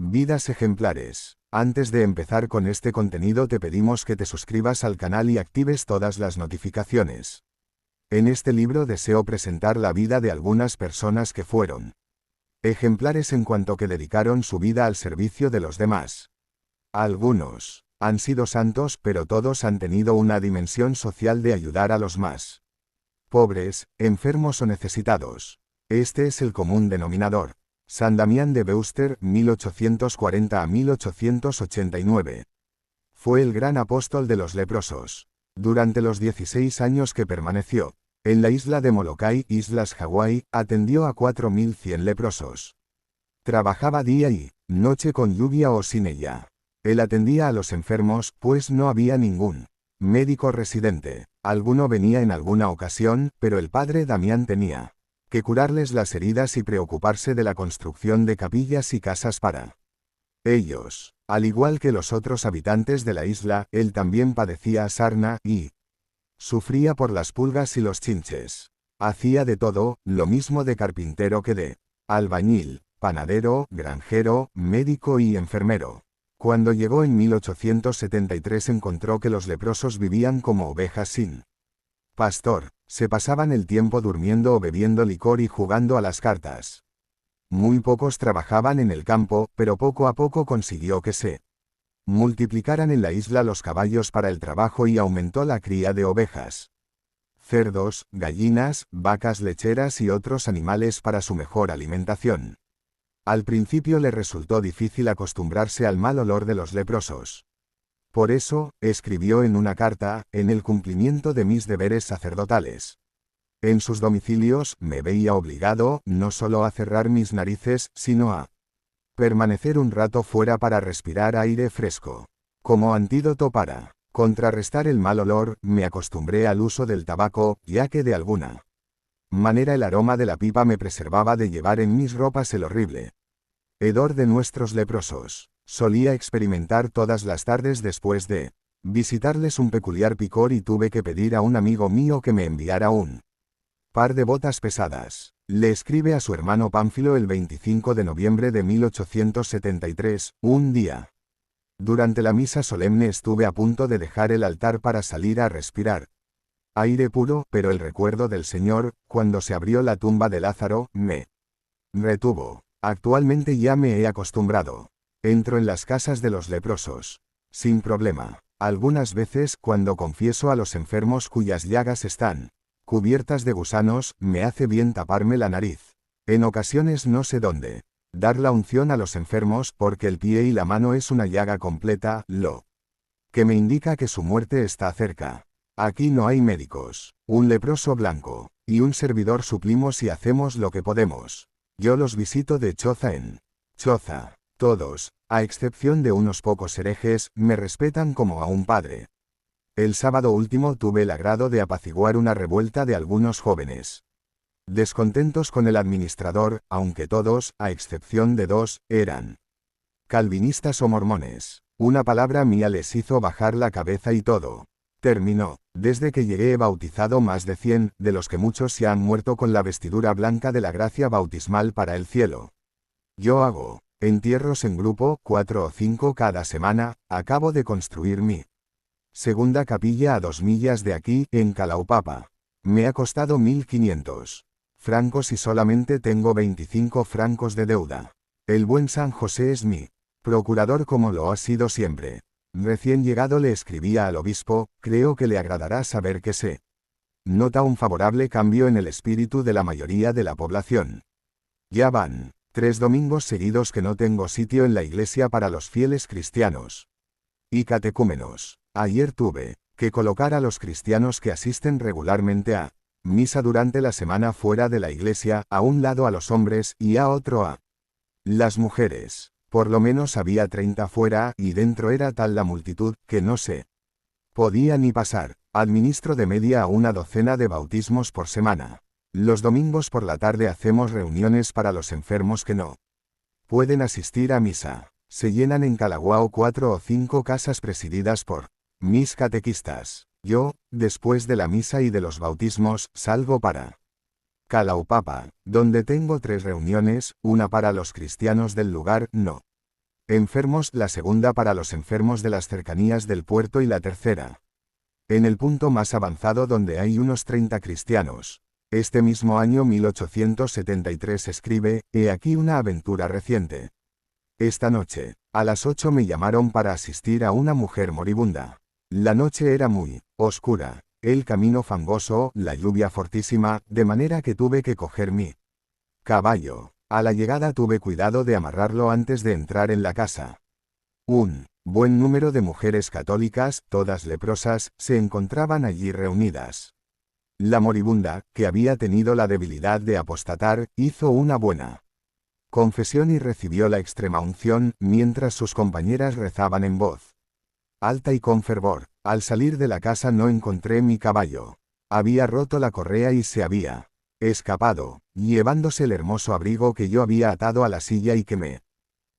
Vidas ejemplares. Antes de empezar con este contenido te pedimos que te suscribas al canal y actives todas las notificaciones. En este libro deseo presentar la vida de algunas personas que fueron ejemplares en cuanto que dedicaron su vida al servicio de los demás. Algunos han sido santos, pero todos han tenido una dimensión social de ayudar a los más pobres, enfermos o necesitados. Este es el común denominador. San Damián de Beuster, 1840 a 1889. Fue el gran apóstol de los leprosos. Durante los 16 años que permaneció en la isla de Molokai, Islas Hawái, atendió a 4100 leprosos. Trabajaba día y noche con lluvia o sin ella. Él atendía a los enfermos, pues no había ningún médico residente. Alguno venía en alguna ocasión, pero el padre Damián tenía que curarles las heridas y preocuparse de la construcción de capillas y casas para ellos. Al igual que los otros habitantes de la isla, él también padecía sarna y sufría por las pulgas y los chinches. Hacía de todo, lo mismo de carpintero que de albañil, panadero, granjero, médico y enfermero. Cuando llegó en 1873 encontró que los leprosos vivían como ovejas sin pastor. Se pasaban el tiempo durmiendo o bebiendo licor y jugando a las cartas. Muy pocos trabajaban en el campo, pero poco a poco consiguió que se multiplicaran en la isla los caballos para el trabajo y aumentó la cría de ovejas, cerdos, gallinas, vacas lecheras y otros animales para su mejor alimentación. Al principio le resultó difícil acostumbrarse al mal olor de los leprosos. Por eso, escribió en una carta, en el cumplimiento de mis deberes sacerdotales. En sus domicilios, me veía obligado, no solo a cerrar mis narices, sino a permanecer un rato fuera para respirar aire fresco. Como antídoto para contrarrestar el mal olor, me acostumbré al uso del tabaco, ya que de alguna manera el aroma de la pipa me preservaba de llevar en mis ropas el horrible hedor de nuestros leprosos. Solía experimentar todas las tardes después de visitarles un peculiar picor y tuve que pedir a un amigo mío que me enviara un par de botas pesadas. Le escribe a su hermano Pánfilo el 25 de noviembre de 1873, un día. Durante la misa solemne estuve a punto de dejar el altar para salir a respirar aire puro, pero el recuerdo del Señor, cuando se abrió la tumba de Lázaro, me retuvo. Actualmente ya me he acostumbrado. Entro en las casas de los leprosos sin problema. Algunas veces, cuando confieso a los enfermos cuyas llagas están cubiertas de gusanos, me hace bien taparme la nariz. En ocasiones no sé dónde dar la unción a los enfermos porque el pie y la mano es una llaga completa, lo que me indica que su muerte está cerca. Aquí no hay médicos, un leproso blanco y un servidor suplimos y hacemos lo que podemos. Yo los visito de choza en choza. Todos, a excepción de unos pocos herejes, me respetan como a un padre. El sábado último tuve el agrado de apaciguar una revuelta de algunos jóvenes descontentos con el administrador, aunque todos, a excepción de dos, eran calvinistas o mormones. Una palabra mía les hizo bajar la cabeza y todo terminó. Desde que llegué he bautizado más de 100, de los que muchos se han muerto con la vestidura blanca de la gracia bautismal para el cielo. Yo hago entierros en grupo, 4 o 5 cada semana. Acabo de construir mi segunda capilla a 2 millas de aquí, en Kalaupapa. Me ha costado 1500 francos y solamente tengo 25 francos de deuda. El buen San José es mi procurador como lo ha sido siempre. Recién llegado le escribía al obispo, creo que le agradará saber que se nota un favorable cambio en el espíritu de la mayoría de la población. Ya van 3 domingos seguidos que no tengo sitio en la iglesia para los fieles cristianos y catecúmenos. Ayer tuve que colocar a los cristianos que asisten regularmente a misa durante la semana fuera de la iglesia, a un lado a los hombres y a otro a las mujeres. Por lo menos había 30 fuera, y dentro era tal la multitud, que no se podía ni pasar. Administro de media a una docena de bautismos por semana. Los domingos por la tarde hacemos reuniones para los enfermos que no pueden asistir a misa. Se llenan en Calaguao 4 o 5 casas presididas por mis catequistas. Yo, después de la misa y de los bautismos, salgo para Kalaupapa, donde tengo 3 reuniones, una para los cristianos del lugar, no enfermos, la segunda para los enfermos de las cercanías del puerto y la tercera en el punto más avanzado donde hay unos 30 cristianos. Este mismo año 1873 escribe, he aquí una aventura reciente. Esta noche, a las 8 me llamaron para asistir a una mujer moribunda. La noche era muy oscura, el camino fangoso, la lluvia fortísima, de manera que tuve que coger mi caballo. A la llegada tuve cuidado de amarrarlo antes de entrar en la casa. Un buen número de mujeres católicas, todas leprosas, se encontraban allí reunidas. La moribunda, que había tenido la debilidad de apostatar, hizo una buena confesión y recibió la extrema unción, mientras sus compañeras rezaban en voz alta y con fervor. Al salir de la casa no encontré mi caballo. Había roto la correa y se había escapado, llevándose el hermoso abrigo que yo había atado a la silla y que me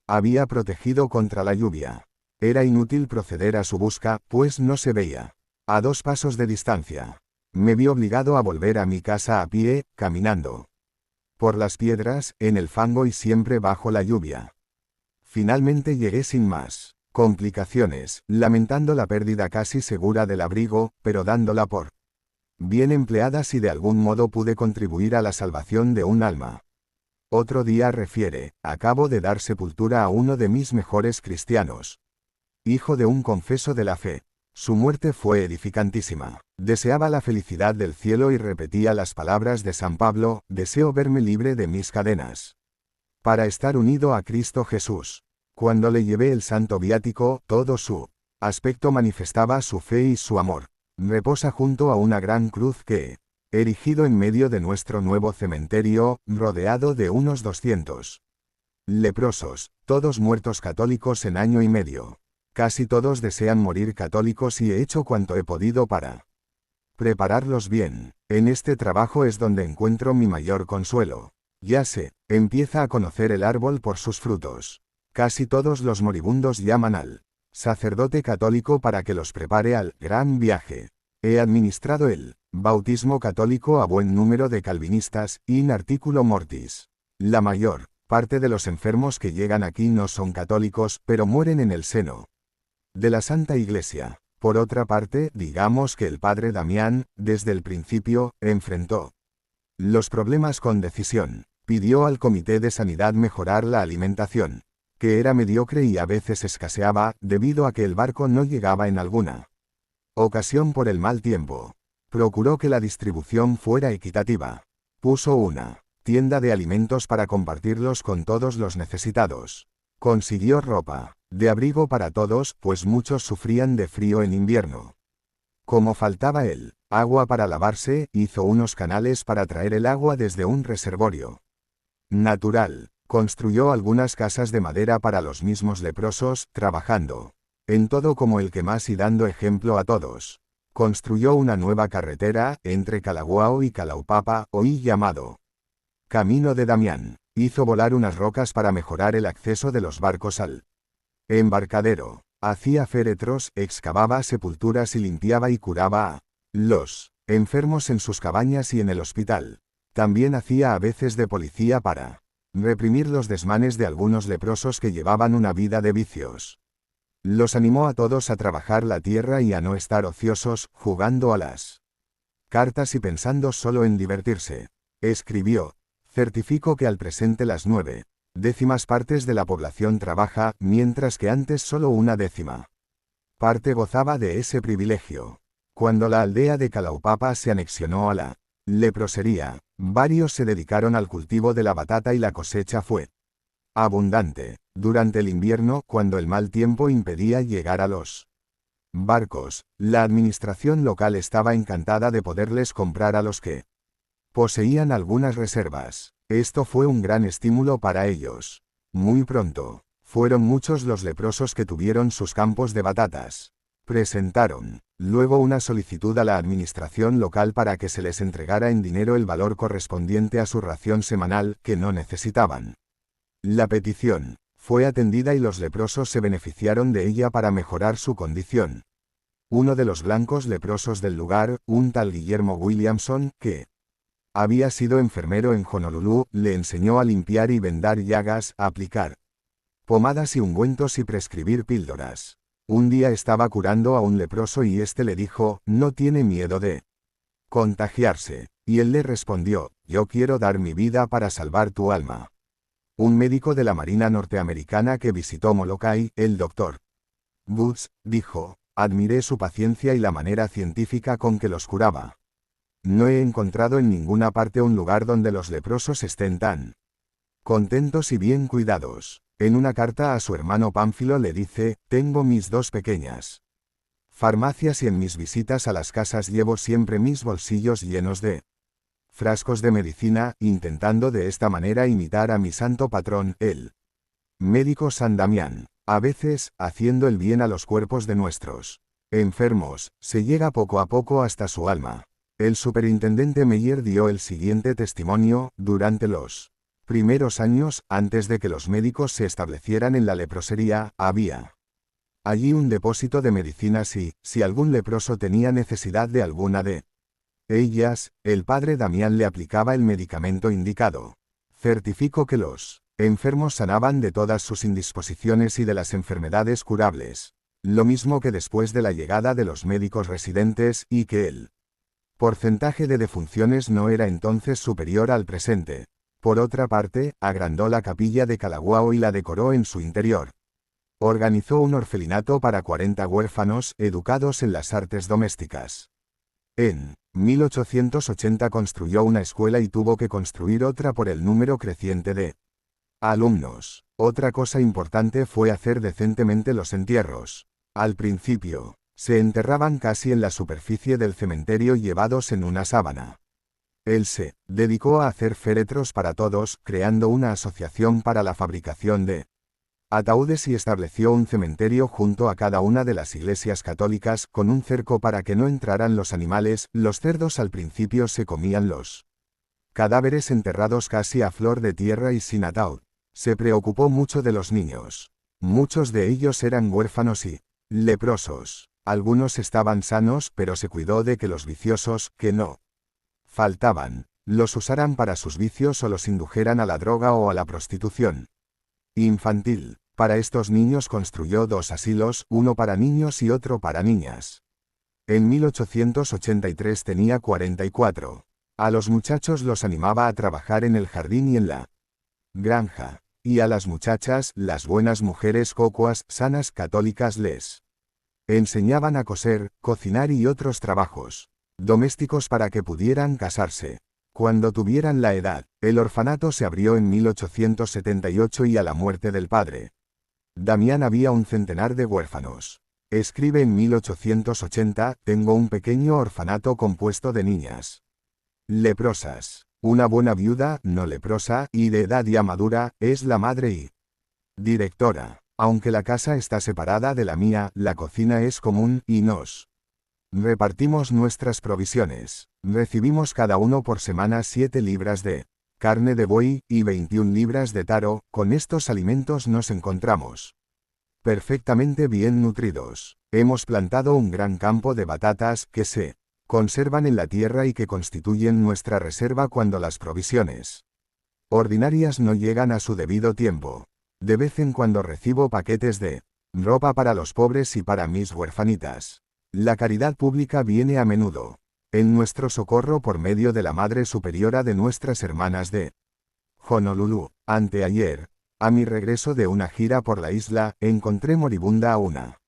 había protegido contra la lluvia. Era inútil proceder a su busca, pues no se veía. A 2 pasos de distancia. Me vi obligado a volver a mi casa a pie, caminando por las piedras, en el fango y siempre bajo la lluvia. Finalmente llegué sin más complicaciones, lamentando la pérdida casi segura del abrigo, pero dándola por bien empleada si de algún modo pude contribuir a la salvación de un alma. Otro día refiere, acabo de dar sepultura a uno de mis mejores cristianos, hijo de un confeso de la fe. Su muerte fue edificantísima. Deseaba la felicidad del cielo y repetía las palabras de San Pablo, deseo verme libre de mis cadenas, para estar unido a Cristo Jesús. Cuando le llevé el santo viático, todo su aspecto manifestaba su fe y su amor. Reposa junto a una gran cruz que, erigido en medio de nuestro nuevo cementerio, rodeado de unos 200 leprosos, todos muertos católicos en año y medio. Casi todos desean morir católicos y he hecho cuanto he podido para prepararlos bien. En este trabajo es donde encuentro mi mayor consuelo. Ya sé, empieza a conocer el árbol por sus frutos. Casi todos los moribundos llaman al sacerdote católico para que los prepare al gran viaje. He administrado el bautismo católico a buen número de calvinistas, in articulo mortis. La mayor parte de los enfermos que llegan aquí no son católicos, pero mueren en el seno de la Santa Iglesia. Por otra parte, digamos que el padre Damián, desde el principio, enfrentó los problemas con decisión. Pidió al Comité de Sanidad mejorar la alimentación, que era mediocre y a veces escaseaba, debido a que el barco no llegaba en alguna ocasión por el mal tiempo. Procuró que la distribución fuera equitativa. Puso una tienda de alimentos para compartirlos con todos los necesitados. Consiguió ropa de abrigo para todos, pues muchos sufrían de frío en invierno. Como faltaba el agua para lavarse, hizo unos canales para traer el agua desde un reservorio natural. Construyó algunas casas de madera para los mismos leprosos, trabajando en todo como el que más y dando ejemplo a todos. Construyó una nueva carretera, entre Calaguao y Calaupapa, hoy llamado Camino de Damián. Hizo volar unas rocas para mejorar el acceso de los barcos al embarcadero. Hacía féretros, excavaba sepulturas y limpiaba y curaba a los enfermos en sus cabañas y en el hospital. También hacía a veces de policía para reprimir los desmanes de algunos leprosos que llevaban una vida de vicios. Los animó a todos a trabajar la tierra y a no estar ociosos, jugando a las cartas y pensando solo en divertirse. Escribió, certifico que al presente las 9/10 partes de la población trabaja, mientras que antes solo 1/10 parte gozaba de ese privilegio. Cuando la aldea de Calaupapa se anexionó a la leprosería, varios se dedicaron al cultivo de la batata y la cosecha fue abundante. Durante el invierno, cuando el mal tiempo impedía llegar a los barcos, la administración local estaba encantada de poderles comprar a los que poseían algunas reservas. Esto fue un gran estímulo para ellos. Muy pronto, fueron muchos los leprosos que tuvieron sus campos de batatas. Presentaron luego una solicitud a la administración local para que se les entregara en dinero el valor correspondiente a su ración semanal, que no necesitaban. La petición fue atendida y los leprosos se beneficiaron de ella para mejorar su condición. Uno de los blancos leprosos del lugar, un tal Guillermo Williamson, que había sido enfermero en Honolulu, le enseñó a limpiar y vendar llagas, a aplicar pomadas y ungüentos y prescribir píldoras. Un día estaba curando a un leproso y éste le dijo, no tiene miedo de contagiarse. Y él le respondió, yo quiero dar mi vida para salvar tu alma. Un médico de la Marina norteamericana que visitó Molokai, el Dr. Woods, dijo, admiré su paciencia y la manera científica con que los curaba. No he encontrado en ninguna parte un lugar donde los leprosos estén tan contentos y bien cuidados. En una carta a su hermano Pánfilo le dice, tengo mis dos pequeñas farmacias y en mis visitas a las casas llevo siempre mis bolsillos llenos de frascos de medicina, intentando de esta manera imitar a mi santo patrón, el médico San Damián. A veces, haciendo el bien a los cuerpos de nuestros enfermos, se llega poco a poco hasta su alma. El superintendente Meyer dio el siguiente testimonio, durante los primeros años, antes de que los médicos se establecieran en la leprosería, había allí un depósito de medicinas y, si algún leproso tenía necesidad de alguna de ellas, el padre Damián le aplicaba el medicamento indicado. Certifico que los enfermos sanaban de todas sus indisposiciones y de las enfermedades curables, lo mismo que después de la llegada de los médicos residentes, y que el porcentaje de defunciones no era entonces superior al presente. Por otra parte, agrandó la capilla de Calaguao y la decoró en su interior. Organizó un orfelinato para 40 huérfanos, educados en las artes domésticas. En 1880 construyó una escuela y tuvo que construir otra por el número creciente de alumnos. Otra cosa importante fue hacer decentemente los entierros. Al principio, se enterraban casi en la superficie del cementerio llevados en una sábana. Él se dedicó a hacer féretros para todos, creando una asociación para la fabricación de ataúdes y estableció un cementerio junto a cada una de las iglesias católicas, con un cerco para que no entraran los animales. Los cerdos al principio se comían los cadáveres enterrados casi a flor de tierra y sin ataúd. Se preocupó mucho de los niños. Muchos de ellos eran huérfanos y leprosos. Algunos estaban sanos, pero se cuidó de que los viciosos, que no faltaban, los usaran para sus vicios o los indujeran a la droga o a la prostitución infantil. Para estos niños construyó dos asilos, uno para niños y otro para niñas. En 1883 tenía 44. A los muchachos los animaba a trabajar en el jardín y en la granja. Y a las muchachas, las buenas mujeres cocoas, sanas católicas, les enseñaban a coser, cocinar y otros trabajos domésticos para que pudieran casarse cuando tuvieran la edad. El orfanato se abrió en 1878 y a la muerte del padre Damián había un centenar de huérfanos. Escribe en 1880, tengo un pequeño orfanato compuesto de niñas leprosas. Una buena viuda, no leprosa, y de edad ya madura, es la madre y directora. Aunque la casa está separada de la mía, la cocina es común, y nos repartimos nuestras provisiones. Recibimos cada uno por semana 7 libras de carne de buey, y 21 libras de taro. Con estos alimentos nos encontramos perfectamente bien nutridos. Hemos plantado un gran campo de batatas, que se conservan en la tierra y que constituyen nuestra reserva cuando las provisiones ordinarias no llegan a su debido tiempo. De vez en cuando recibo paquetes de ropa para los pobres y para mis huerfanitas. La caridad pública viene a menudo en nuestro socorro por medio de la Madre Superiora de nuestras hermanas de Honolulu. Anteayer, a mi regreso de una gira por la isla, encontré moribunda a una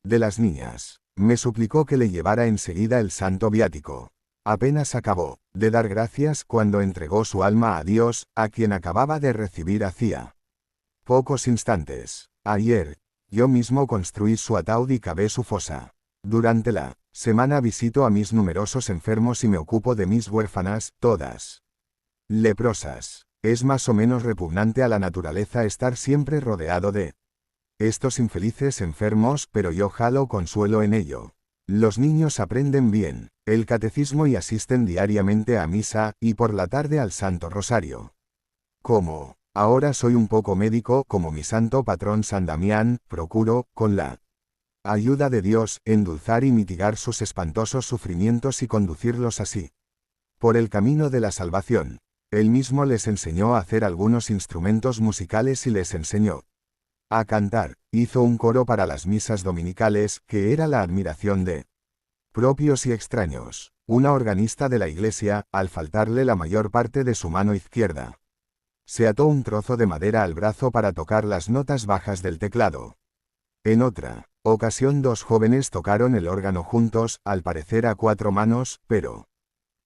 de las niñas. Me suplicó que le llevara enseguida el santo viático. Apenas acabó de dar gracias cuando entregó su alma a Dios, a quien acababa de recibir hacía pocos instantes. Ayer, yo mismo construí su ataúd y cavé su fosa. Durante la semana visito a mis numerosos enfermos y me ocupo de mis huérfanas, todas leprosas. Es más o menos repugnante a la naturaleza estar siempre rodeado de estos infelices enfermos, pero yo halo consuelo en ello. Los niños aprenden bien el catecismo y asisten diariamente a misa, y por la tarde al Santo Rosario. Como ahora soy un poco médico, como mi santo patrón San Damián, procuro, con la ayuda de Dios, endulzar y mitigar sus espantosos sufrimientos y conducirlos así por el camino de la salvación. Él mismo les enseñó a hacer algunos instrumentos musicales y les enseñó A cantar, hizo un coro para las misas dominicales, que era la admiración de propios y extraños. Una organista de la iglesia, al faltarle la mayor parte de su mano izquierda, se ató un trozo de madera al brazo para tocar las notas bajas del teclado. En otra ocasión 2 jóvenes tocaron el órgano juntos, al parecer a 4 manos, pero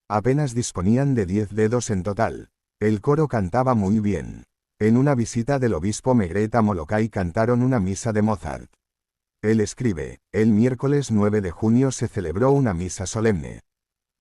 apenas disponían de 10 dedos en total. El coro cantaba muy bien. En una visita del obispo Maigret a Molokai cantaron una misa de Mozart. Él escribe, el miércoles 9 de junio se celebró una misa solemne.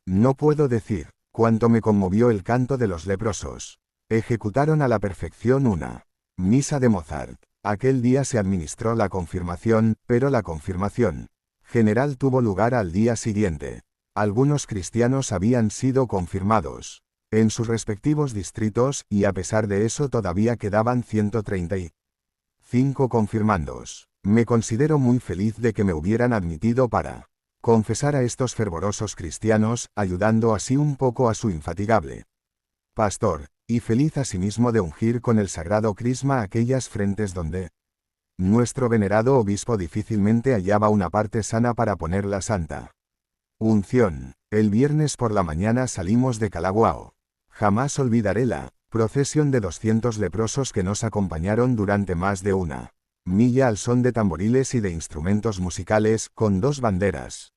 No puedo decir cuánto me conmovió el canto de los leprosos. Ejecutaron a la perfección una misa de Mozart. Aquel día se administró la confirmación, pero la confirmación general tuvo lugar al día siguiente. Algunos cristianos habían sido confirmados en sus respectivos distritos, y a pesar de eso todavía quedaban 135 confirmandos. Me considero muy feliz de que me hubieran admitido para confesar a estos fervorosos cristianos, ayudando así un poco a su infatigable pastor, y feliz asimismo de ungir con el sagrado crisma aquellas frentes donde nuestro venerado obispo difícilmente hallaba una parte sana para poner la santa unción. El viernes por la mañana salimos de Calaguao. Jamás olvidaré la procesión de 200 leprosos que nos acompañaron durante más de una milla al son de tamboriles y de instrumentos musicales, con 2 banderas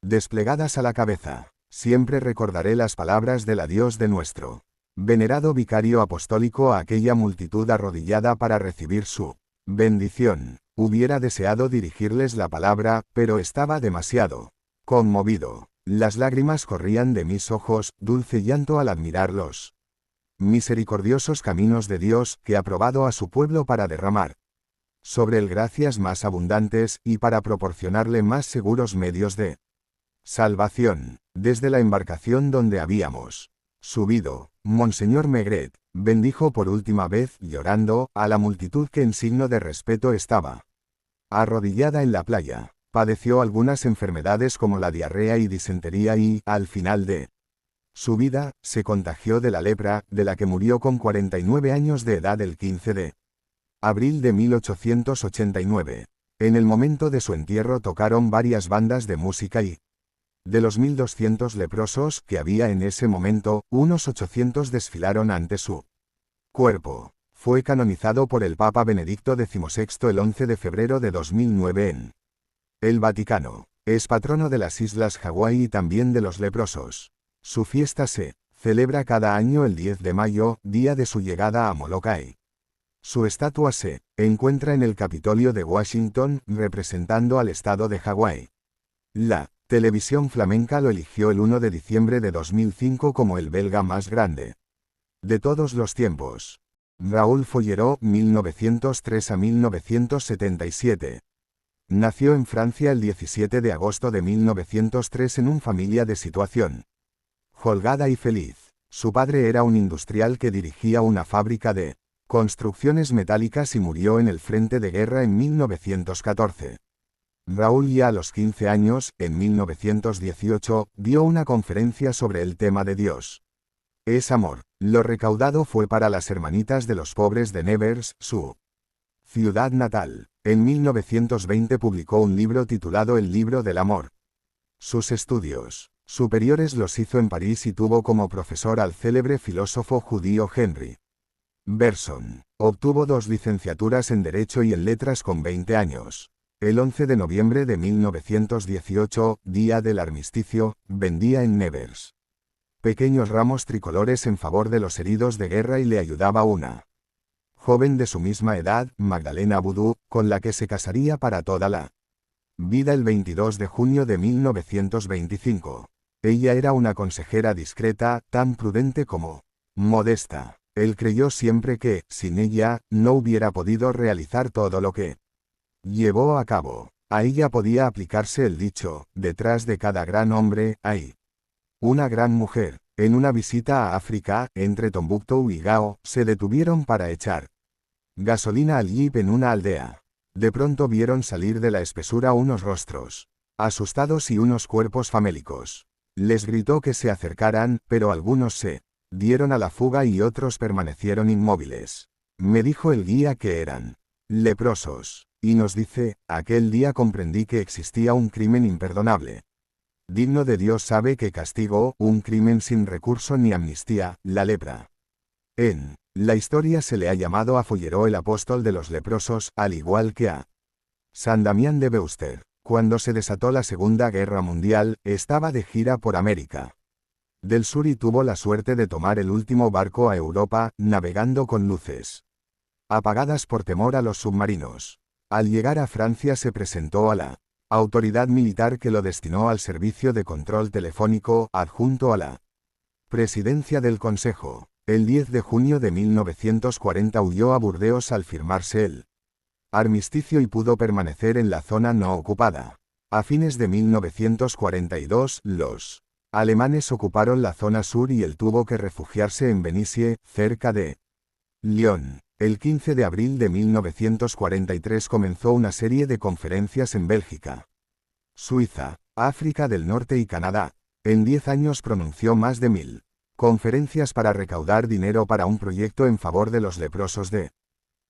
desplegadas a la cabeza. Siempre recordaré las palabras del adiós de nuestro venerado vicario apostólico a aquella multitud arrodillada para recibir su bendición. Hubiera deseado dirigirles la palabra, pero estaba demasiado conmovido. Las lágrimas corrían de mis ojos, dulce llanto al admirar los misericordiosos caminos de Dios, que ha probado a su pueblo para derramar sobre él gracias más abundantes, y para proporcionarle más seguros medios de salvación. Desde la embarcación donde habíamos subido, Monseñor Maigret bendijo por última vez, llorando, a la multitud que en signo de respeto estaba arrodillada en la playa. Padeció algunas enfermedades como la diarrea y disentería y, al final de su vida, se contagió de la lepra, de la que murió con 49 años de edad el 15 de abril de 1889. En el momento de su entierro tocaron varias bandas de música y, de los 1200 leprosos que había en ese momento, unos 800 desfilaron ante su cuerpo. Fue canonizado por el Papa Benedicto XVI el 11 de febrero de 2009 en el Vaticano. Es patrono de las Islas Hawái y también de los leprosos. Su fiesta se celebra cada año el 10 de mayo, día de su llegada a Molokai. Su estatua se encuentra en el Capitolio de Washington, representando al estado de Hawái. La televisión flamenca lo eligió el 1 de diciembre de 2005 como el belga más grande de todos los tiempos. Raúl Follereau, 1903 a 1977. Nació en Francia el 17 de agosto de 1903 en una familia de situación holgada y feliz. Su padre era un industrial que dirigía una fábrica de construcciones metálicas y murió en el frente de guerra en 1914. Raúl ya a los 15 años, en 1918, dio una conferencia sobre el tema de Dios es amor. Lo recaudado fue para las Hermanitas de los Pobres de Nevers, su ciudad natal. En 1920 publicó un libro titulado El Libro del Amor. Sus estudios superiores los hizo en París y tuvo como profesor al célebre filósofo judío Henry Bergson. Obtuvo 2 licenciaturas en Derecho y en Letras con 20 años. El 11 de noviembre de 1918, día del armisticio, vendía en Nevers pequeños ramos tricolores en favor de los heridos de guerra y le ayudaba una joven de su misma edad, Magdalena Boudou, con la que se casaría para toda la vida el 22 de junio de 1925. Ella era una consejera discreta, tan prudente como modesta. Él creyó siempre que, sin ella, no hubiera podido realizar todo lo que llevó a cabo. A ella podía aplicarse el dicho, detrás de cada gran hombre, hay una gran mujer. En una visita a África, entre Tombuctú y Gao, se detuvieron para echar gasolina al jeep en una aldea. De pronto vieron salir de la espesura unos rostros asustados y unos cuerpos famélicos. Les gritó que se acercaran, pero algunos se dieron a la fuga y otros permanecieron inmóviles. Me dijo el guía que eran leprosos. Y nos dice, aquel día comprendí que existía un crimen imperdonable. Digno de Dios sabe que castigó, un crimen sin recurso ni amnistía, la lepra. En la historia se le ha llamado a Follero el apóstol de los leprosos, al igual que a San Damián de Beuster. Cuando se desató la Segunda Guerra Mundial, estaba de gira por América del Sur y tuvo la suerte de tomar el último barco a Europa, navegando con luces apagadas por temor a los submarinos. Al llegar a Francia se presentó a la autoridad militar que lo destinó al servicio de control telefónico, adjunto a la presidencia del Consejo. El 10 de junio de 1940 huyó a Burdeos al firmarse el armisticio y pudo permanecer en la zona no ocupada. A fines de 1942, los alemanes ocuparon la zona sur y él tuvo que refugiarse en Benicie, cerca de Lyon. El 15 de abril de 1943 comenzó una serie de conferencias en Bélgica, Suiza, África del Norte y Canadá. En 10 años pronunció más de 1000 conferencias para recaudar dinero para un proyecto en favor de los leprosos de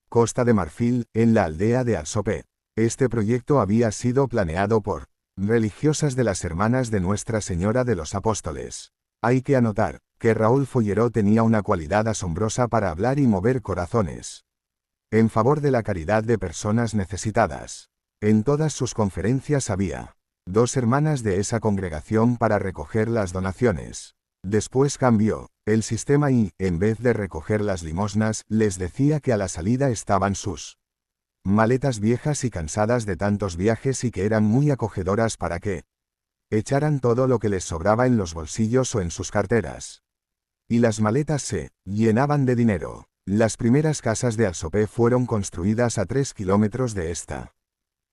Costa de Marfil, en la aldea de Alsopé. Este proyecto había sido planeado por religiosas de las Hermanas de Nuestra Señora de los Apóstoles. Hay que anotar que Raúl Follero tenía una cualidad asombrosa para hablar y mover corazones en favor de la caridad de personas necesitadas. En todas sus conferencias había 2 hermanas de esa congregación para recoger las donaciones. Después cambió el sistema y, en vez de recoger las limosnas, les decía que a la salida estaban sus maletas viejas y cansadas de tantos viajes y que eran muy acogedoras para que echaran todo lo que les sobraba en los bolsillos o en sus carteras. Y las maletas se llenaban de dinero. Las primeras casas de Alsopé fueron construidas a 3 kilómetros de esta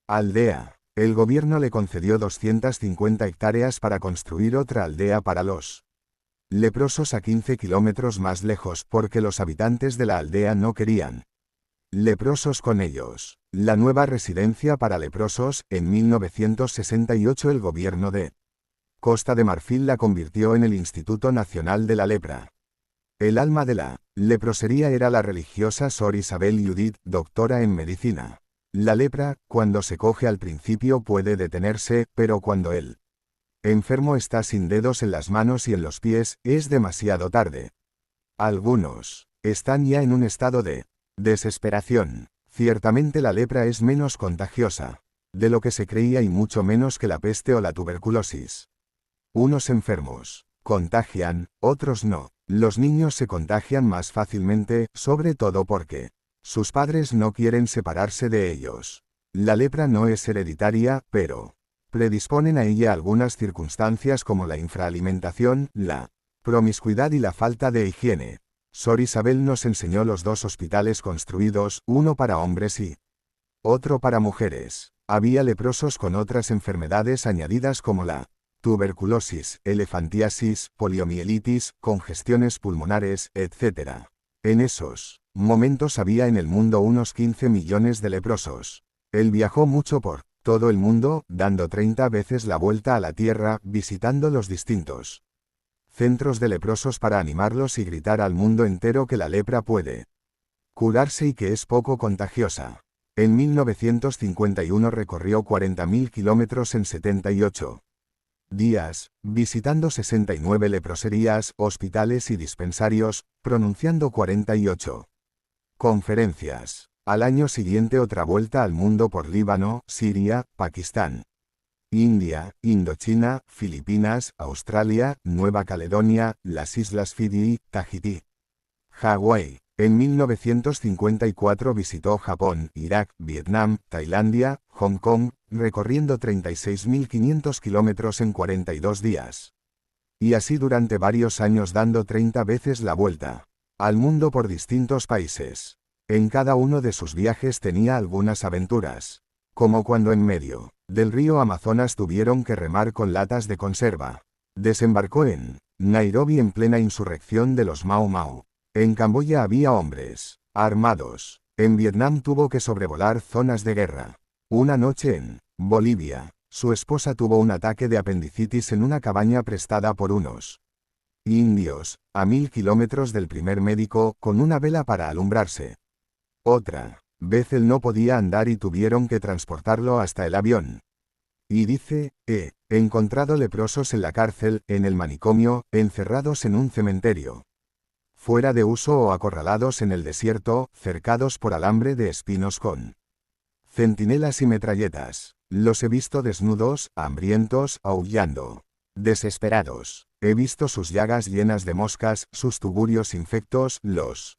aldea. El gobierno le concedió 250 hectáreas para construir otra aldea para los leprosos a 15 kilómetros más lejos porque los habitantes de la aldea no querían leprosos con ellos. La nueva residencia para leprosos, en 1968 el gobierno de Costa de Marfil la convirtió en el Instituto Nacional de la Lepra. El alma de la leprosería era la religiosa Sor Isabel Judith, doctora en medicina. La lepra, cuando se coge al principio puede detenerse, pero cuando el enfermo está sin dedos en las manos y en los pies, es demasiado tarde. Algunos están ya en un estado de desesperación. Ciertamente la lepra es menos contagiosa de lo que se creía y mucho menos que la peste o la tuberculosis. Unos enfermos contagian, otros no. Los niños se contagian más fácilmente, sobre todo porque sus padres no quieren separarse de ellos. La lepra no es hereditaria, pero predisponen a ella algunas circunstancias como la infraalimentación, la promiscuidad y la falta de higiene. Sor Isabel nos enseñó los 2 hospitales construidos, uno para hombres y otro para mujeres. Había leprosos con otras enfermedades añadidas como la tuberculosis, elefantiasis, poliomielitis, congestiones pulmonares, etc. En esos momentos había en el mundo unos 15 millones de leprosos. Él viajó mucho por todo el mundo, dando 30 veces la vuelta a la tierra, visitando los distintos centros de leprosos para animarlos y gritar al mundo entero que la lepra puede curarse y que es poco contagiosa. En 1951 recorrió 40.000 kilómetros en 78 días, visitando 69 leproserías, hospitales y dispensarios, pronunciando 48 conferencias. Al año siguiente otra vuelta al mundo por Líbano, Siria, Pakistán, India, Indochina, Filipinas, Australia, Nueva Caledonia, las Islas Fiji, Tahití, Hawái. En 1954 visitó Japón, Irak, Vietnam, Tailandia, Hong Kong, recorriendo 36.500 kilómetros en 42 días. Y así durante varios años dando 30 veces la vuelta al mundo por distintos países. En cada uno de sus viajes tenía algunas aventuras, como cuando en medio del río Amazonas tuvieron que remar con latas de conserva. Desembarcó en Nairobi en plena insurrección de los Mau Mau. En Camboya había hombres armados. En Vietnam tuvo que sobrevolar zonas de guerra. Una noche en Bolivia, su esposa tuvo un ataque de apendicitis en una cabaña prestada por unos indios, a 1000 kilómetros del primer médico, con una vela para alumbrarse. Otra Bethel no podía andar y tuvieron que transportarlo hasta el avión. Y dice, he encontrado leprosos en la cárcel, en el manicomio, encerrados en un cementerio. Fuera de uso o acorralados en el desierto, cercados por alambre de espinos con centinelas y metralletas. Los he visto desnudos, hambrientos, aullando. Desesperados. He visto sus llagas llenas de moscas, sus tuburios infectos, los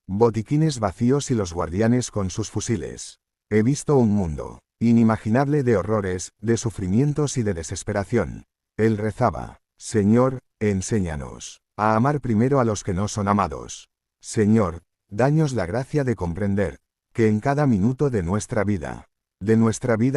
botiquines vacíos y los guardianes con sus fusiles. He visto un mundo inimaginable de horrores, de sufrimientos y de desesperación. Él rezaba, Señor, enséñanos a amar primero a los que no son amados. Señor, danos la gracia de comprender que en cada minuto de nuestra vida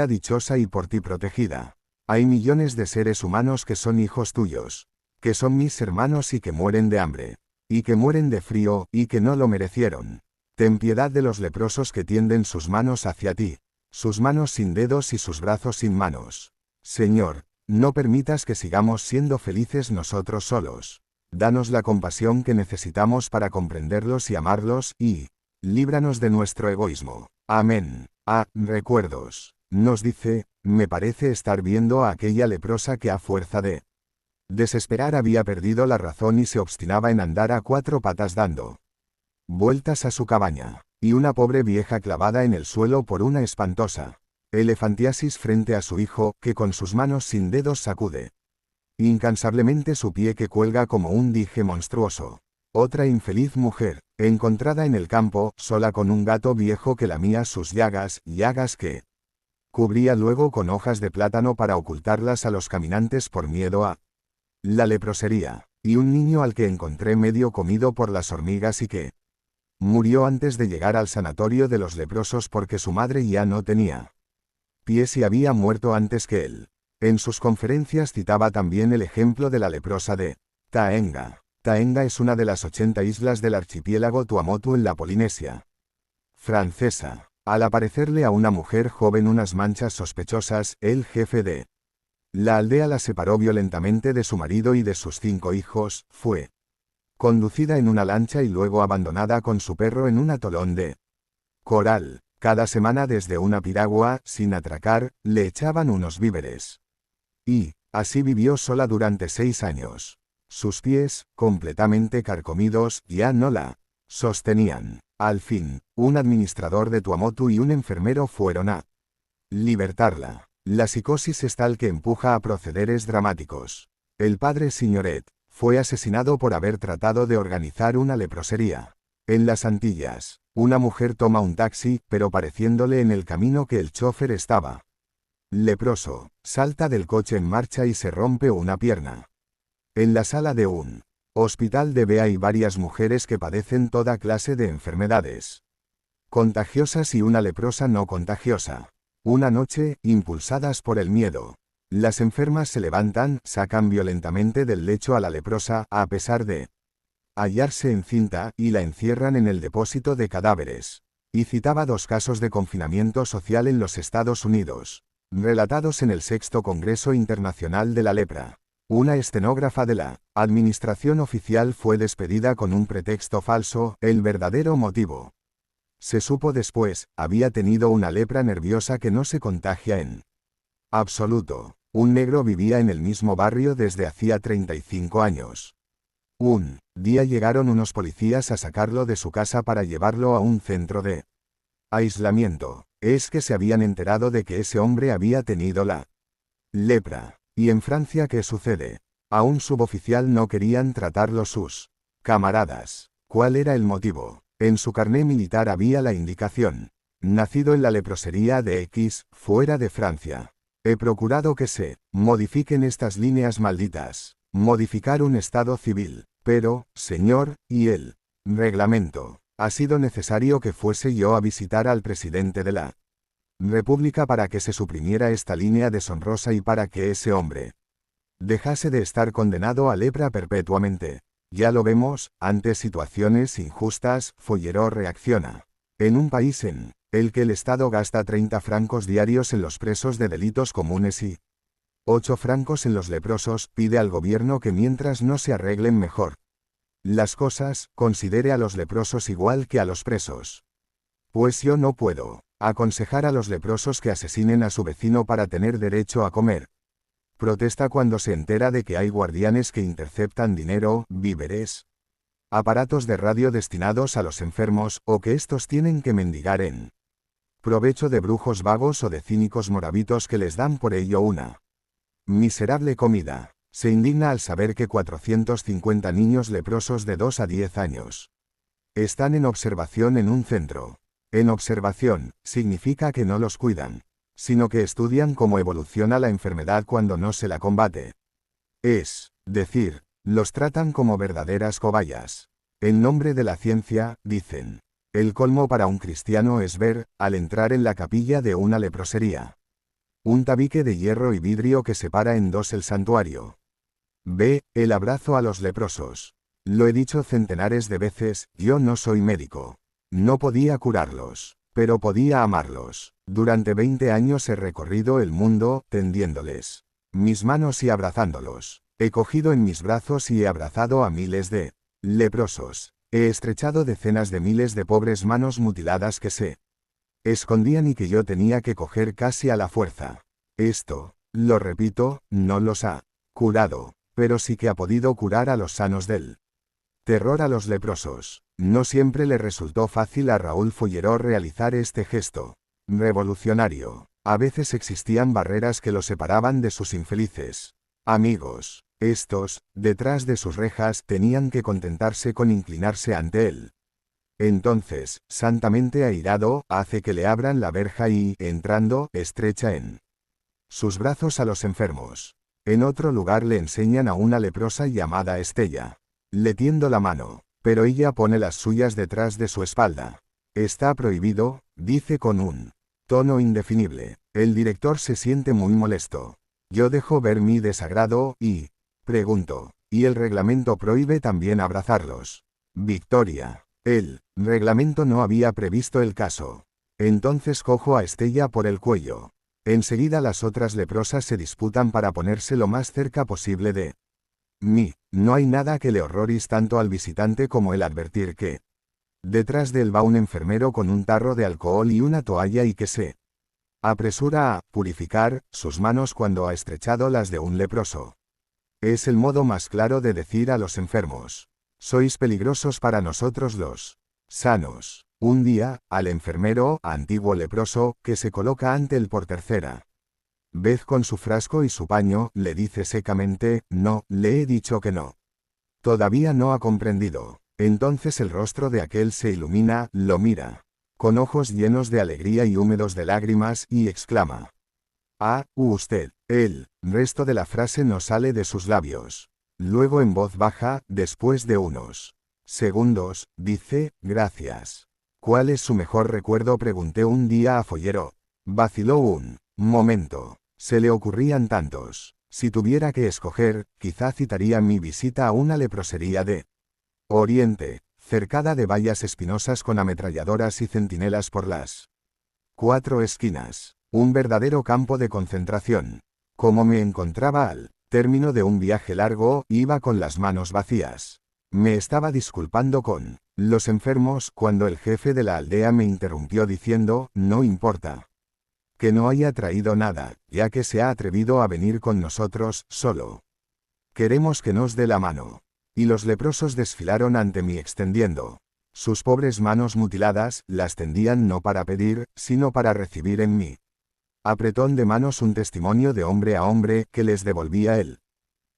dichosa y por ti protegida, hay millones de seres humanos que son hijos tuyos, que son mis hermanos y que mueren de hambre, y que mueren de frío, y que no lo merecieron. Ten piedad de los leprosos que tienden sus manos hacia ti, sus manos sin dedos y sus brazos sin manos. Señor, no permitas que sigamos siendo felices nosotros solos. Danos la compasión que necesitamos para comprenderlos y amarlos, y líbranos de nuestro egoísmo. Amén. Recuerdos. Nos dice, me parece estar viendo a aquella leprosa que a fuerza de desesperar había perdido la razón y se obstinaba en andar a cuatro patas dando vueltas a su cabaña, y una pobre vieja clavada en el suelo por una espantosa elefantiasis frente a su hijo, que con sus manos sin dedos sacude incansablemente su pie que cuelga como un dije monstruoso. Otra infeliz mujer, encontrada en el campo, sola con un gato viejo que lamía sus llagas que cubría luego con hojas de plátano para ocultarlas a los caminantes por miedo a la leprosería, y un niño al que encontré medio comido por las hormigas y que murió antes de llegar al sanatorio de los leprosos porque su madre ya no tenía pies y había muerto antes que él. En sus conferencias citaba también el ejemplo de la leprosa de Taenga. Taenga es una de las 80 islas del archipiélago Tuamotu en la Polinesia francesa. Al aparecerle a una mujer joven unas manchas sospechosas, el jefe de la aldea la separó violentamente de su marido y de sus 5 hijos, fue conducida en una lancha y luego abandonada con su perro en un atolón de coral. Cada semana desde una piragua, sin atracar, le echaban unos víveres. Y, así vivió sola durante 6 años. Sus pies, completamente carcomidos, ya no la sostenían. Al fin, un administrador de Tuamotu y un enfermero fueron a libertarla. La psicosis es tal que empuja a procederes dramáticos. El padre Signoret fue asesinado por haber tratado de organizar una leprosería. En las Antillas, una mujer toma un taxi, pero pareciéndole en el camino que el chofer estaba leproso, salta del coche en marcha y se rompe una pierna. En la sala de un hospital de B hay varias mujeres que padecen toda clase de enfermedades contagiosas y una leprosa no contagiosa. Una noche, impulsadas por el miedo, las enfermas se levantan, sacan violentamente del lecho a la leprosa, a pesar de hallarse encinta, y la encierran en el depósito de cadáveres. Y citaba 2 casos de confinamiento social en los Estados Unidos, relatados en el 6º Congreso Internacional de la Lepra. Una estenógrafa de la administración oficial fue despedida con un pretexto falso, el verdadero motivo. Se supo después, había tenido una lepra nerviosa que no se contagia en absoluto. Un negro vivía en el mismo barrio desde hacía 35 años. Un día llegaron unos policías a sacarlo de su casa para llevarlo a un centro de aislamiento. Es que se habían enterado de que ese hombre había tenido la lepra. ¿Y en Francia qué sucede? A un suboficial no querían tratarlo sus camaradas. ¿Cuál era el motivo? En su carné militar había la indicación: nacido en la leprosería de X, fuera de Francia. He procurado que se modifiquen estas líneas malditas. Modificar un estado civil. Pero, señor, y el reglamento. Ha sido necesario que fuese yo a visitar al presidente de la República para que se suprimiera esta línea deshonrosa y para que ese hombre dejase de estar condenado a lepra perpetuamente. Ya lo vemos, ante situaciones injustas, Follerot reacciona. En un país en el que el Estado gasta 30 francos diarios en los presos de delitos comunes y 8 francos en los leprosos, pide al gobierno que mientras no se arreglen mejor las cosas, considere a los leprosos igual que a los presos. Pues yo no puedo aconsejar a los leprosos que asesinen a su vecino para tener derecho a comer. Protesta cuando se entera de que hay guardianes que interceptan dinero, víveres, aparatos de radio destinados a los enfermos, o que estos tienen que mendigar en provecho de brujos vagos o de cínicos moravitos que les dan por ello una miserable comida. Se indigna al saber que 450 niños leprosos de 2 a 10 años están en observación en un centro. En observación, significa que no los cuidan, sino que estudian cómo evoluciona la enfermedad cuando no se la combate. Es decir, los tratan como verdaderas cobayas. En nombre de la ciencia, dicen. El colmo para un cristiano es ver, al entrar en la capilla de una leprosería, un tabique de hierro y vidrio que separa en dos el santuario. B. El abrazo a los leprosos. Lo he dicho centenares de veces, yo no soy médico. No podía curarlos, pero podía amarlos. Durante 20 años he recorrido el mundo, tendiéndoles mis manos y abrazándolos. He cogido en mis brazos y he abrazado a miles de leprosos. He estrechado decenas de miles de pobres manos mutiladas que se escondían y que yo tenía que coger casi a la fuerza. Esto, lo repito, no los ha curado, pero sí que ha podido curar a los sanos del terror a los leprosos. No siempre le resultó fácil a Raúl Folleró realizar este gesto revolucionario. A veces existían barreras que lo separaban de sus infelices amigos. Estos, detrás de sus rejas, tenían que contentarse con inclinarse ante él. Entonces, santamente airado, hace que le abran la verja y, entrando, estrecha en sus brazos a los enfermos. En otro lugar le enseñan a una leprosa llamada Estella. Le tiendo la mano, pero ella pone las suyas detrás de su espalda. Está prohibido, dice con un tono indefinible. El director se siente muy molesto. Yo dejo ver mi desagrado y pregunto, ¿y el reglamento prohíbe también abrazarlos? Victoria. El reglamento no había previsto el caso. Entonces cojo a Estella por el cuello. Enseguida las otras leprosas se disputan para ponerse lo más cerca posible de mí. No hay nada que le horrorice tanto al visitante como el advertir que detrás de él va un enfermero con un tarro de alcohol y una toalla y que se apresura a purificar sus manos cuando ha estrechado las de un leproso. Es el modo más claro de decir a los enfermos: sois peligrosos para nosotros los sanos. Un día, al enfermero, antiguo leproso, que se coloca ante él por tercera vez con su frasco y su paño, le dice secamente: no, le he dicho que no. Todavía no ha comprendido. Entonces el rostro de aquel se ilumina, lo mira con ojos llenos de alegría y húmedos de lágrimas, y exclama: ah, usted. El resto de la frase no sale de sus labios. Luego en voz baja, después de unos segundos, dice: gracias. ¿Cuál es su mejor recuerdo?, pregunté un día a Folleró. Vaciló un momento. Se le ocurrían tantos. Si tuviera que escoger, quizá citaría mi visita a una leprosería de Oriente, cercada de vallas espinosas con ametralladoras y centinelas por las 4 esquinas. Un verdadero campo de concentración. Como me encontraba al término de un viaje largo, iba con las manos vacías. Me estaba disculpando con los enfermos cuando el jefe de la aldea me interrumpió diciendo: no importa que no haya traído nada, ya que se ha atrevido a venir con nosotros, solo queremos que nos dé la mano. Y los leprosos desfilaron ante mí extendiendo sus pobres manos mutiladas, las tendían no para pedir, sino para recibir en mí apretón de manos un testimonio de hombre a hombre que les devolvía el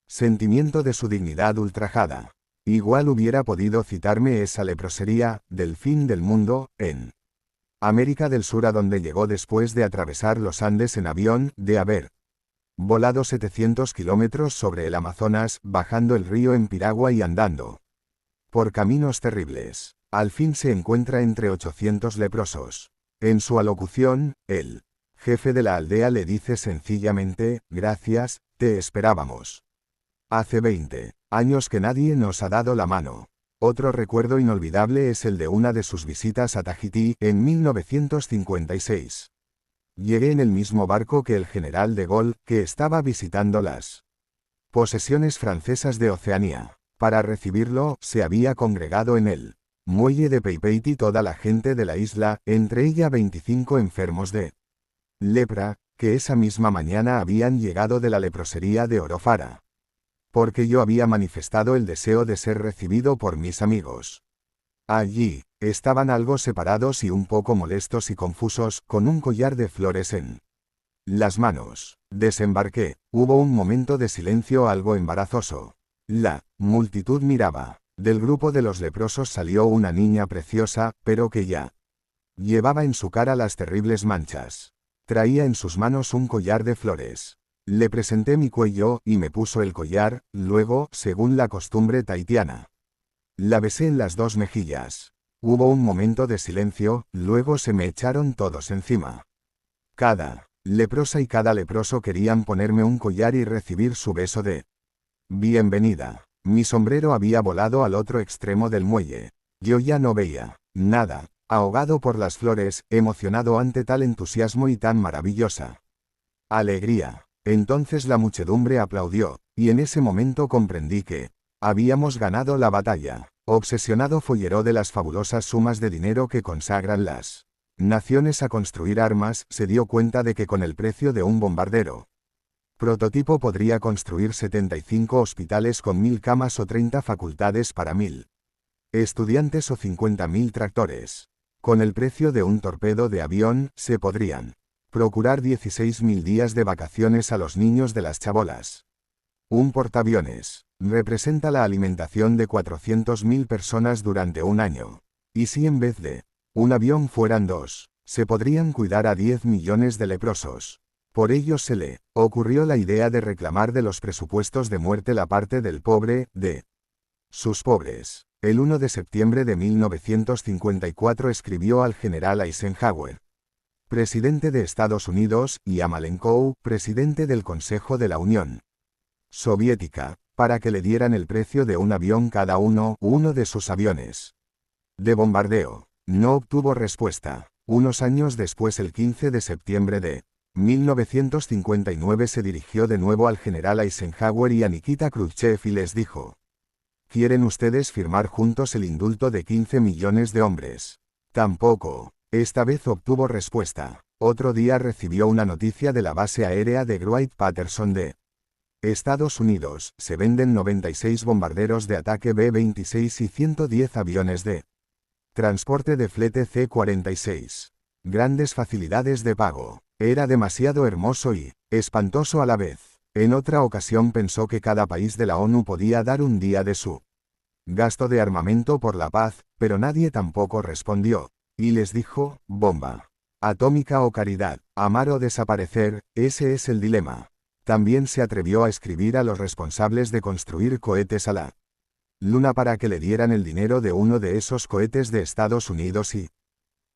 sentimiento de su dignidad ultrajada. Igual hubiera podido citarme esa leprosería del fin del mundo, en América del Sur, a donde llegó después de atravesar los Andes en avión, de haber volado 700 kilómetros sobre el Amazonas, bajando el río en piragua y andando por caminos terribles. Al fin se encuentra entre 800 leprosos. En su alocución, el jefe de la aldea le dice sencillamente: gracias, te esperábamos. Hace 20 años que nadie nos ha dado la mano. Otro recuerdo inolvidable es el de una de sus visitas a Tahití, en 1956. Llegué en el mismo barco que el general de Gaulle, que estaba visitando las posesiones francesas de Oceanía. Para recibirlo, se había congregado en el muelle de Papeete y toda la gente de la isla, entre ella 25 enfermos de lepra, que esa misma mañana habían llegado de la leprosería de Orofara. Porque yo había manifestado el deseo de ser recibido por mis amigos. Allí, estaban algo separados y un poco molestos y confusos, con un collar de flores en las manos. Desembarqué. Hubo un momento de silencio algo embarazoso. La multitud miraba. Del grupo de los leprosos salió una niña preciosa, pero que ya llevaba en su cara las terribles manchas. Traía en sus manos un collar de flores. Le presenté mi cuello, y me puso el collar, luego, según la costumbre tahitiana, la besé en las dos mejillas. Hubo un momento de silencio, luego se me echaron todos encima. Cada leprosa y cada leproso querían ponerme un collar y recibir su beso de bienvenida. Mi sombrero había volado al otro extremo del muelle. Yo ya no veía nada, ahogado por las flores, emocionado ante tal entusiasmo y tan maravillosa alegría. Entonces la muchedumbre aplaudió, y en ese momento comprendí que habíamos ganado la batalla. Obsesionado Follero de las fabulosas sumas de dinero que consagran las naciones a construir armas, se dio cuenta de que con el precio de un bombardero prototipo podría construir 75 hospitales con 1000 camas o 30 facultades para 1000 estudiantes o 50.000 tractores. Con el precio de un torpedo de avión, se podrían procurar 16.000 días de vacaciones a los niños de las chabolas. Un portaaviones representa la alimentación de 400.000 personas durante un año. Y si en vez de un avión fueran dos, se podrían cuidar a 10 millones de leprosos. Por ello se le ocurrió la idea de reclamar de los presupuestos de muerte la parte del pobre, de sus pobres. El 1 de septiembre de 1954 escribió al general Eisenhower, presidente de Estados Unidos, y a Malenkov, presidente del Consejo de la Unión Soviética, para que le dieran el precio de un avión cada uno de sus aviones de bombardeo. No obtuvo respuesta. Unos años después, el 15 de septiembre de 1959, se dirigió de nuevo al general Eisenhower y a Nikita Khrushchev y les dijo: ¿Quieren ustedes firmar juntos el indulto de 15 millones de hombres? Tampoco. Esta vez obtuvo respuesta. Otro día recibió una noticia de la base aérea de Wright-Patterson de Estados Unidos. Se venden 96 bombarderos de ataque B-26 y 110 aviones de transporte de flete C-46. Grandes facilidades de pago. Era demasiado hermoso y espantoso a la vez. En otra ocasión pensó que cada país de la ONU podía dar un día de su gasto de armamento por la paz, pero nadie tampoco respondió. Y les dijo: bomba atómica o caridad, amar o desaparecer, ese es el dilema. También se atrevió a escribir a los responsables de construir cohetes a la Luna para que le dieran el dinero de uno de esos cohetes de Estados Unidos y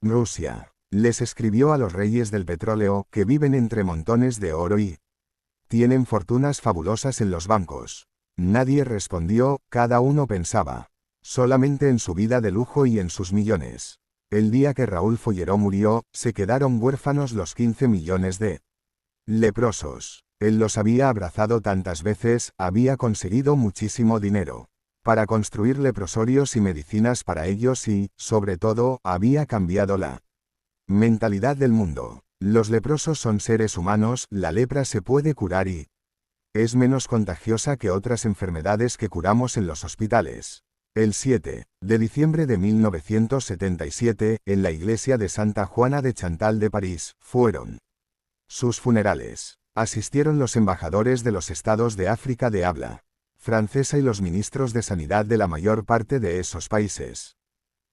Rusia. Les escribió a los reyes del petróleo, que viven entre montones de oro y tienen fortunas fabulosas en los bancos. Nadie respondió, cada uno pensaba solamente en su vida de lujo y en sus millones. El día que Raúl Follero murió, se quedaron huérfanos los 15 millones de leprosos. Él los había abrazado tantas veces, había conseguido muchísimo dinero para construir leprosorios y medicinas para ellos y, sobre todo, había cambiado la mentalidad del mundo. Los leprosos son seres humanos, la lepra se puede curar y es menos contagiosa que otras enfermedades que curamos en los hospitales. El 7 de diciembre de 1977, en la iglesia de Santa Juana de Chantal de París, fueron sus funerales. Asistieron los embajadores de los estados de África de habla francesa y los ministros de sanidad de la mayor parte de esos países.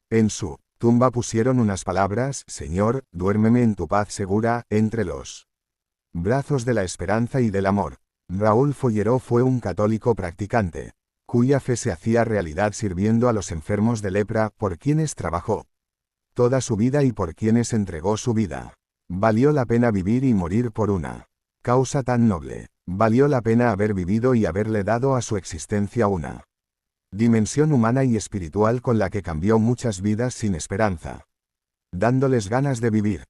En su tumba pusieron unas palabras: Señor, duérmeme en tu paz segura, entre los brazos de la esperanza y del amor. Raúl Follero fue un católico practicante, cuya fe se hacía realidad sirviendo a los enfermos de lepra, por quienes trabajó toda su vida y por quienes entregó su vida. Valió la pena vivir y morir por una causa tan noble. Valió la pena haber vivido y haberle dado a su existencia una dimensión humana y espiritual con la que cambió muchas vidas sin esperanza, dándoles ganas de vivir.